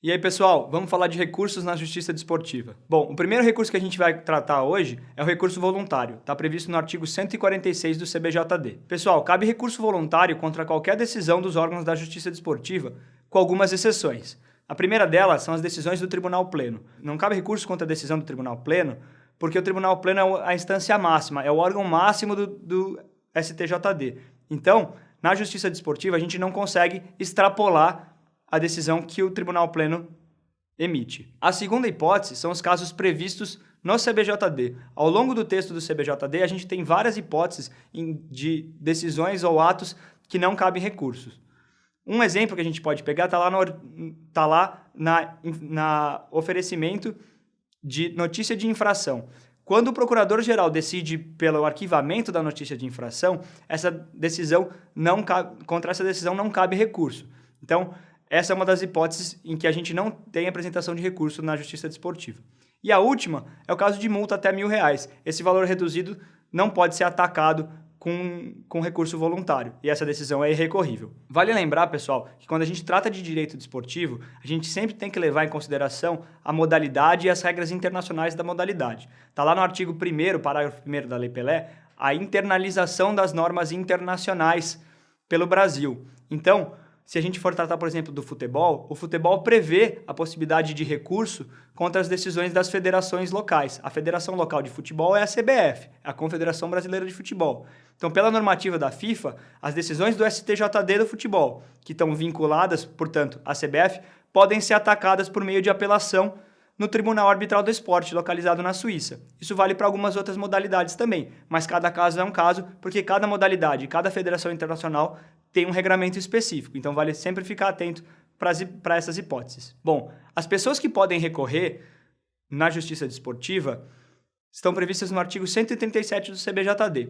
E aí, pessoal, vamos falar de recursos na Justiça Desportiva. Bom, o primeiro recurso que a gente vai tratar hoje é o recurso voluntário. Está previsto no artigo 146 do CBJD. Pessoal, cabe recurso voluntário contra qualquer decisão dos órgãos da Justiça Desportiva, com algumas exceções. A primeira delas são as decisões do Tribunal Pleno. Não cabe recurso contra a decisão do Tribunal Pleno, porque o Tribunal Pleno é a instância máxima, é o órgão máximo do STJD. Então, na Justiça Desportiva, a gente não consegue extrapolar a decisão que o Tribunal Pleno emite. A segunda hipótese são os casos previstos no CBJD. Ao longo do texto do CBJD, a gente tem várias hipóteses de decisões ou atos que não cabem recursos. Um exemplo que a gente pode pegar está lá na oferecimento de notícia de infração. Quando o procurador-geral decide pelo arquivamento da notícia de infração, contra essa decisão não cabe recurso. Então, essa é uma das hipóteses em que a gente não tem apresentação de recurso na Justiça Desportiva. E a última é o caso de multa até R$1.000. Esse valor reduzido não pode ser atacado com recurso voluntário, e essa decisão é irrecorrível. Vale lembrar, pessoal, que quando a gente trata de direito desportivo, a gente sempre tem que levar em consideração a modalidade e as regras internacionais da modalidade. Está lá no artigo 1º, parágrafo 1º da Lei Pelé, a internalização das normas internacionais pelo Brasil. Então, se a gente for tratar, por exemplo, do futebol, o futebol prevê a possibilidade de recurso contra as decisões das federações locais. A Federação Local de Futebol é a CBF, a Confederação Brasileira de Futebol. Então, pela normativa da FIFA, as decisões do STJD do futebol, que estão vinculadas, portanto, à CBF, podem ser atacadas por meio de apelação no Tribunal Arbitral do Esporte, localizado na Suíça. Isso vale para algumas outras modalidades também, mas cada caso é um caso, porque cada modalidade, cada federação internacional tem um regramento específico, então vale sempre ficar atento para essas hipóteses. Bom, as pessoas que podem recorrer na Justiça Desportiva estão previstas no artigo 137 do CBJD.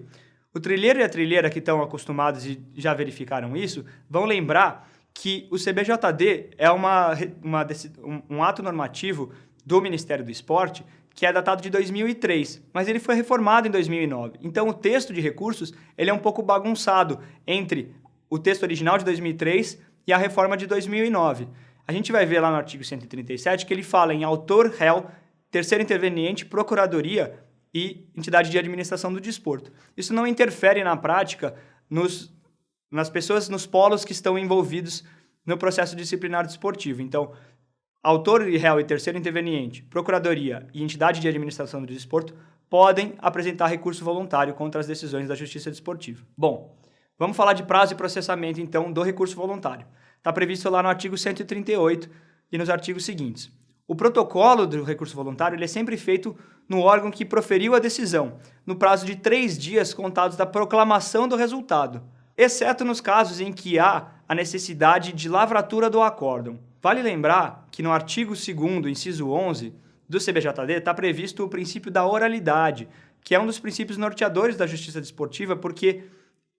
O trilheiro e a trilheira que estão acostumados e já verificaram isso, vão lembrar que o CBJD é um ato normativo do Ministério do Esporte que é datado de 2003, mas ele foi reformado em 2009. Então, o texto de recursos ele é um pouco bagunçado entre o texto original de 2003 e a reforma de 2009. A gente vai ver lá no artigo 137 que ele fala em autor, réu, terceiro interveniente, procuradoria e entidade de administração do desporto. Isso não interfere na prática nas pessoas, nos polos que estão envolvidos no processo disciplinar desportivo. Então, autor e réu e terceiro interveniente, procuradoria e entidade de administração do desporto podem apresentar recurso voluntário contra as decisões da Justiça Desportiva. Bom, vamos falar de prazo e processamento, então, do recurso voluntário. Está previsto lá no artigo 138 e nos artigos seguintes. O protocolo do recurso voluntário ele é sempre feito no órgão que proferiu a decisão, no prazo de 3 dias contados da proclamação do resultado, exceto nos casos em que há a necessidade de lavratura do acórdão. Vale lembrar que no artigo 2º, inciso 11, do CBJD está previsto o princípio da oralidade, que é um dos princípios norteadores da Justiça Desportiva, porque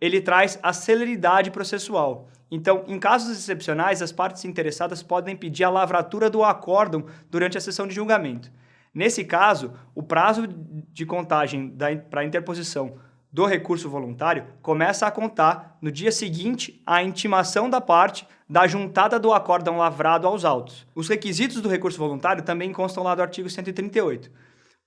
ele traz a celeridade processual. Então, em casos excepcionais, as partes interessadas podem pedir a lavratura do acórdão durante a sessão de julgamento. Nesse caso, o prazo de contagem para a interposição do recurso voluntário começa a contar no dia seguinte à intimação da parte da juntada do acórdão lavrado aos autos. Os requisitos do recurso voluntário também constam lá do artigo 138.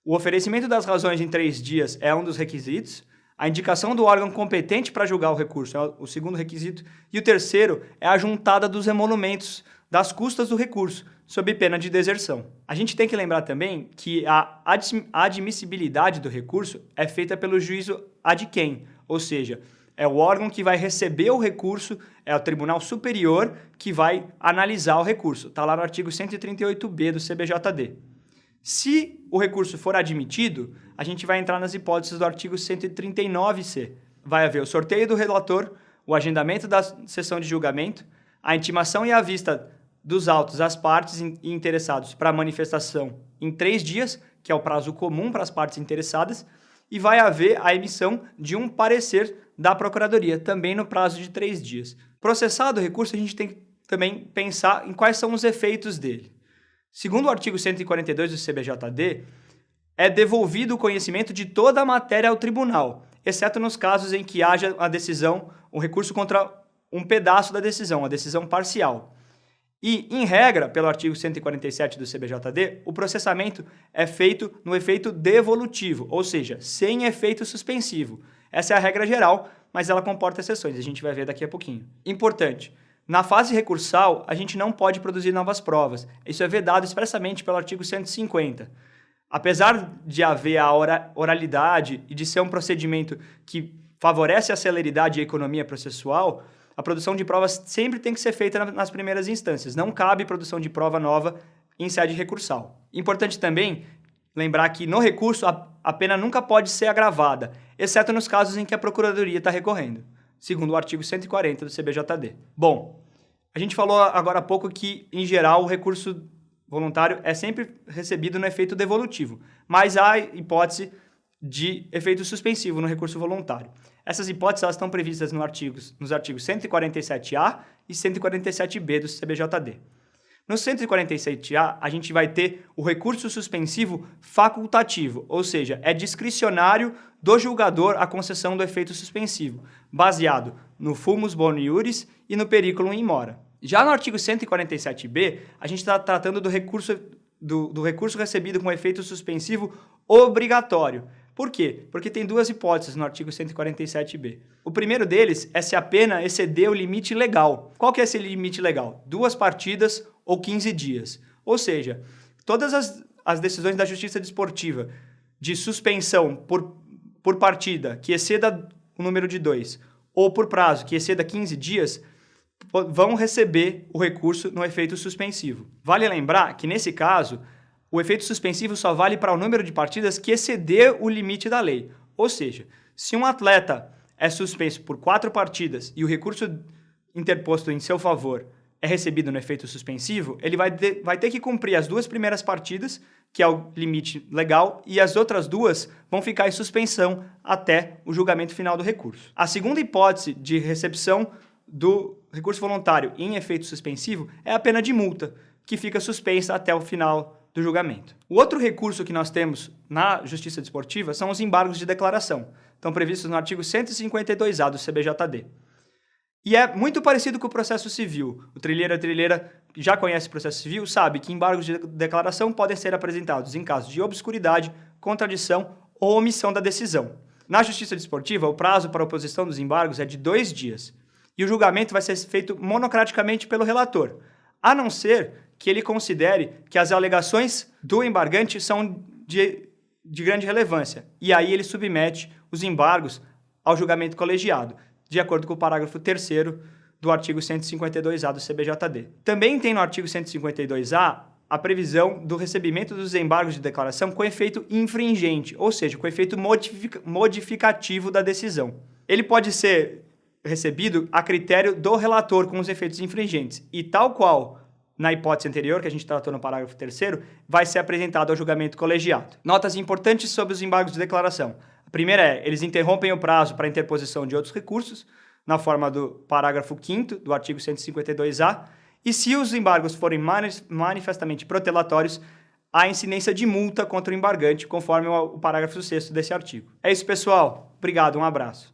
O oferecimento das razões em 3 dias é um dos requisitos. A indicação do órgão competente para julgar o recurso é o segundo requisito. E o terceiro é a juntada dos emolumentos das custas do recurso, sob pena de deserção. A gente tem que lembrar também que a admissibilidade do recurso é feita pelo juízo ad quem, ou seja, é o órgão que vai receber o recurso, é o Tribunal Superior que vai analisar o recurso. Está lá no artigo 138b do CBJD. Se o recurso for admitido, a gente vai entrar nas hipóteses do artigo 139c. Vai haver o sorteio do relator, o agendamento da sessão de julgamento, a intimação e a vista dos autos às partes e interessados para manifestação em 3 dias, que é o prazo comum para as partes interessadas, e vai haver a emissão de um parecer da Procuradoria, também no prazo de 3 dias. Processado o recurso, a gente tem que também pensar em quais são os efeitos dele. Segundo o artigo 142 do CBJD, é devolvido o conhecimento de toda a matéria ao tribunal, exceto nos casos em que haja a decisão, um recurso contra um pedaço da decisão, a decisão parcial. E, em regra, pelo artigo 147 do CBJD, o processamento é feito no efeito devolutivo, ou seja, sem efeito suspensivo. Essa é a regra geral, mas ela comporta exceções, a gente vai ver daqui a pouquinho. Importante, na fase recursal, a gente não pode produzir novas provas. Isso é vedado expressamente pelo artigo 150. Apesar de haver a oralidade e de ser um procedimento que favorece a celeridade e a economia processual, a produção de provas sempre tem que ser feita nas primeiras instâncias. Não cabe produção de prova nova em sede recursal. Importante também lembrar que no recurso a pena nunca pode ser agravada, exceto nos casos em que a Procuradoria está recorrendo, segundo o artigo 140 do CBJD. Bom, a gente falou agora há pouco que, em geral, o recurso voluntário é sempre recebido no efeito devolutivo, mas há hipótese de efeito suspensivo no recurso voluntário. Essas hipóteses elas estão previstas nos artigos 147A e 147B do CBJD. No 147A, a gente vai ter o recurso suspensivo facultativo, ou seja, é discricionário do julgador a concessão do efeito suspensivo, baseado no fumus boni iuris e no periculum in mora. Já no artigo 147B, a gente está tratando do recurso recebido com efeito suspensivo obrigatório. Por quê? Porque tem duas hipóteses no artigo 147B. O primeiro deles é se a pena exceder o limite legal. Qual que é esse limite legal? 2 partidas ou 15 dias. Ou seja, todas as decisões da Justiça Desportiva de suspensão por partida que exceda o número de 2 ou por prazo que exceda 15 dias vão receber o recurso no efeito suspensivo. Vale lembrar que, nesse caso, o efeito suspensivo só vale para o número de partidas que exceder o limite da lei. Ou seja, se um atleta é suspenso por 4 partidas e o recurso interposto em seu favor é recebido no efeito suspensivo, ele vai ter que cumprir as 2 primeiras partidas, que é o limite legal, e as outras 2 vão ficar em suspensão até o julgamento final do recurso. A segunda hipótese de recepção do recurso voluntário em efeito suspensivo é a pena de multa, que fica suspensa até o final do julgamento. O outro recurso que nós temos na Justiça Desportiva são os embargos de declaração. Estão previstos no artigo 152A do CBJD. E é muito parecido com o processo civil. O trilheiro e a trilheira que já conhece o processo civil sabe que embargos de declaração podem ser apresentados em caso de obscuridade, contradição ou omissão da decisão. Na Justiça Desportiva, o prazo para a oposição dos embargos é de 2 dias. E o julgamento vai ser feito monocraticamente pelo relator, a não ser que ele considere que as alegações do embargante são de grande relevância. E aí ele submete os embargos ao julgamento colegiado, de acordo com o parágrafo 3º do artigo 152A do CBJD. Também tem no artigo 152A a previsão do recebimento dos embargos de declaração com efeito infringente, ou seja, com efeito modificativo da decisão. Ele pode ser recebido a critério do relator com os efeitos infringentes, e tal qual na hipótese anterior, que a gente tratou no parágrafo 3º, vai ser apresentado ao julgamento colegiado. Notas importantes sobre os embargos de declaração. A primeira é, eles interrompem o prazo para interposição de outros recursos, na forma do parágrafo 5º do artigo 152A, e se os embargos forem manifestamente protelatórios, há incidência de multa contra o embargante, conforme o parágrafo 6º desse artigo. É isso, pessoal. Obrigado, um abraço.